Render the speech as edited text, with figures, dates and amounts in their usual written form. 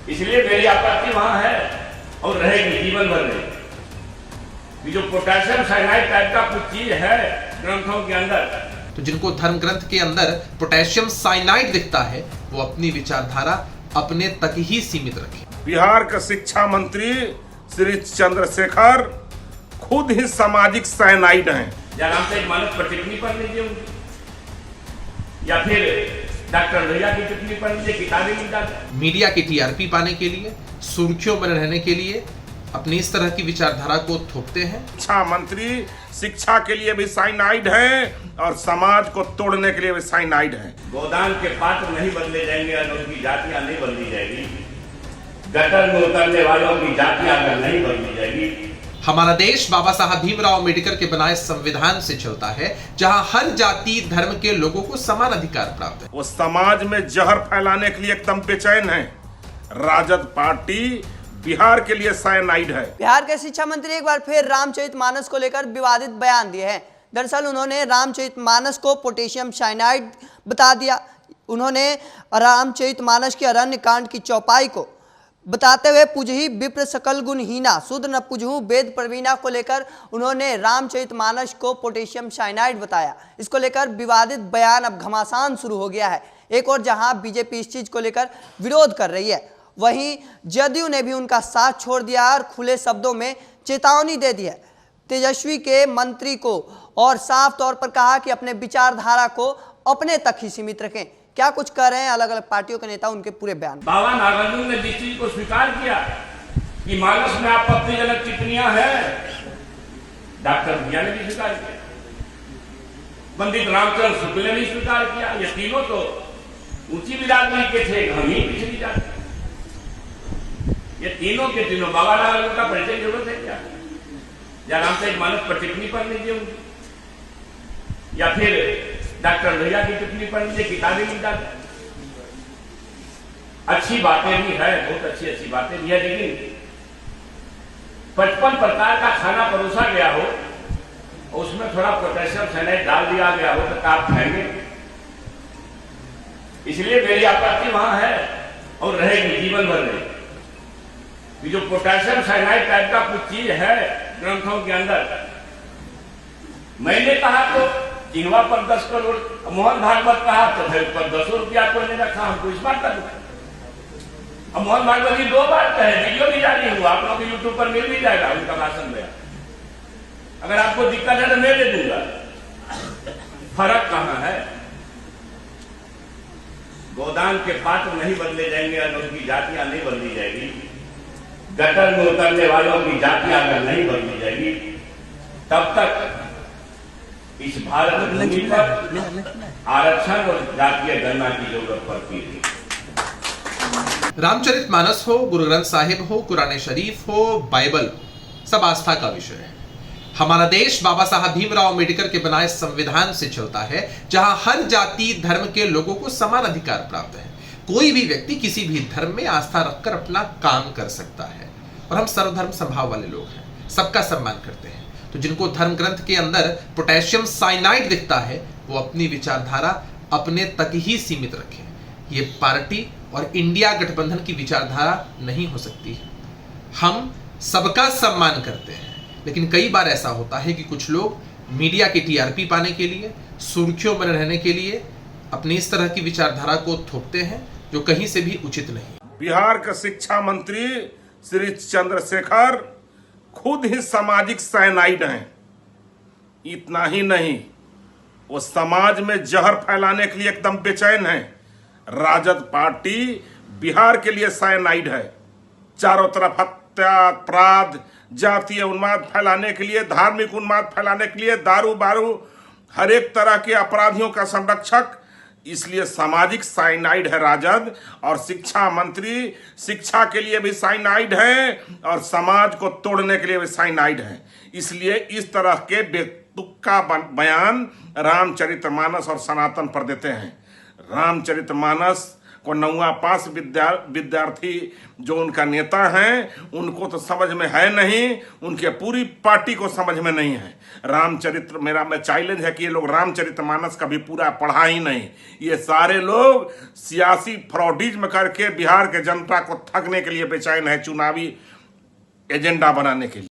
इसलिए मेरी आपत्ति वहां है और रहेगी जीवन भर रहेगी। जो पोटेशियम साइनाइड टाइप का कुछ चीज है ग्रंथों के अंदर, तो जिनको धर्म ग्रंथ के अंदर पोटेशियम साइनाइड दिखता है वो अपनी विचारधारा अपने तक ही सीमित रखें। बिहार के शिक्षा मंत्री श्री चंद्रशेखर खुद ही सामाजिक साइनाइड हैं। या रामचरितमानस पर टिप्पणी पढ़ लीजिए उनकी, या फिर डॉक्टर भैया की टिप्पणी पढ़ लीजिए, किताबें निकाल। मीडिया की टीआरपी पाने के लिए, सुर्खियों में रहने के लिए अपनी इस तरह की विचारधारा को थोपते हैं। शिक्षा मंत्री शिक्षा के लिए भी साइनाइड हैं और समाज को तोड़ने के लिए भी साइनाइड हैं। गोदान के पात्र नहीं बदले जाएंगे और उनकी जातियां नहीं बदली जाएगी। गटर में उतरने वालों की जातियां अगर नहीं बदली जाएगी। हमारा देश बाबा साहब भीमराव अम्बेडकर के बनाए संविधान से चलता है, जहां हर जाति धर्म के लोगों को समान अधिकार प्राप्त है। वो समाज में जहर फैलाने के लिए एकदम बेचैन है। राजद पार्टी बिहार के लिए साइनाइड है। बिहार के शिक्षा मंत्री एक बार फिर रामचरितमानस को लेकर विवादित बयान दिए हैं। दरअसल उन्होंने रामचरितमानस को पोटेशियम साइनाइड बता दिया। उन्होंने रामचरितमानस के अरण्य कांड की चौपाई को बताते हुए पुजही विप्र सकल गुणहीना सुध न पुजहू वेद प्रवीणा को लेकर उन्होंने रामचरितमानस को पोटेशियम साइनाइड बताया। इसको लेकर विवादित बयान अब घमासान शुरू हो गया है। एक और जहां बीजेपी इस चीज को लेकर विरोध कर रही है, वहीं जदयू ने भी उनका साथ छोड़ दिया और खुले शब्दों में चेतावनी दे दी है तेजस्वी के मंत्री को, और साफ तौर पर कहा कि अपने विचारधारा को अपने तक ही सीमित रखें। क्या कुछ कह रहे हैं अलग अलग पार्टियों के नेता, उनके पूरे बयान। बाबा नागार्जुन ने जिस चीज को स्वीकार किया कि मानस में आपत्तिजनक टिप्पणियां हैं, डॉक्टर भैया ने भी स्वीकार किया, पंडित रामचंद्र शुक्ल ने भी स्वीकार किया। ये तीनों तो ऊंची बिरादरी के थे, हम ही पिछड़ी जाते। ये तीनों के तीनों बाबा नागार्जुन का परिचय जरूरत है क्या? या रामचरितमानस पर टिप्पणी पढ़ लीजिए उनकी, या फिर डॉक्टर भैया की टिप्पणी पढ़ लीजिए, किताबें निकाल। अच्छी बातें भी है, बहुत अच्छी अच्छी बातें भी है, लेकिन 55 प्रकार का खाना परोसा गया हो, उसमें थोड़ा पोटेशियम साइनाइड डाल दिया गया हो तो आप खाएंगे? इसलिए मेरी आपत्ति वहां है और रहेगी जीवन भर रहेगी। जो पोटेशियम साइनाइड टाइप का कुछ चीज है ग्रंथों के अंदर, मैंने कहा तो जिनवा पर 10 करोड़, मोहन भागवत कहा तो फिर पर 10 रुपया कोई रखा, हमको इस बात का दुख। अब मोहन भागवत जी 2 बार कहे, वीडियो भी जारी हुआ, आप लोग यूट्यूब पर मिल भी जाएगा उनका भाषण में। अगर आपको दिक्कत है तो मैं दे दूंगा। फर्क कहां है? गोदान के पात्र नहीं बदले जाएंगे और उनकी जातियां नहीं बदली जाएगी। गटर में उतरने वालों की जातियां अगर नहीं बदली जाएगी, तब तक इस भारत भूमि पर आरक्षण और जातीय गणना की जरूरत पड़ती है। रामचरितमानस हो, गुरु ग्रंथ साहिब हो, कुरान शरीफ हो, बाइबल, सब आस्था का विषय है। हमारा देश बाबा साहब भीमराव अम्बेडकर के बनाए संविधान से चलता है, जहां हर जाति धर्म के लोगों को समान अधिकार प्राप्त है। कोई भी व्यक्ति किसी भी धर्म में आस्था रखकर अपना काम कर सकता है और हम सर्वधर्म स्वभाव वाले लोग हैं, सबका सम्मान करते हैं। तो जिनको धर्म ग्रंथ के अंदर पोटेशियम साइनाइड दिखता है वो अपनी विचारधारा अपने तक ही सीमित रखें। ये पार्टी और इंडिया गठबंधन की विचारधारा नहीं हो सकती है। हम सबका सम्मान करते हैं, लेकिन कई बार ऐसा होता है कि कुछ लोग मीडिया की टीआरपी पाने के लिए, सुर्खियों में रहने के लिए अपनी इस तरह की विचारधारा को थोपते हैं, जो कहीं से भी उचित नहीं। बिहार के शिक्षा मंत्री श्री चंद्रशेखर खुद ही सामाजिक साइनाइड हैं। इतना ही नहीं, वो समाज में जहर फैलाने के लिए एकदम बेचैन है। राजद पार्टी बिहार के लिए साइनाइड है। चारों तरफ हत्या, अपराध, जातीय उन्माद फैलाने के लिए, धार्मिक उन्माद फैलाने के लिए, दारू बारू, हर एक तरह के अपराधियों का संरक्षक, इसलिए सामाजिक साइनाइड है राजद। और शिक्षा मंत्री शिक्षा के लिए भी साइनाइड है और समाज को तोड़ने के लिए भी साइनाइड है। इसलिए इस तरह के बेतुका बयान रामचरितमानस और सनातन पर देते हैं। रामचरितमानस को नौवा पास विद्यार्थी जो उनका नेता हैं उनको तो समझ में है नहीं, उनके पूरी पार्टी को समझ में नहीं है। रामचरित्र मेरा में चैलेंज है कि ये लोग रामचरितमानस कभी पूरा पढ़ा ही नहीं। ये सारे लोग सियासी फ्रॉडिज्म करके बिहार के जनता को ठगने के लिए बेचैन है, चुनावी एजेंडा बनाने के लिए।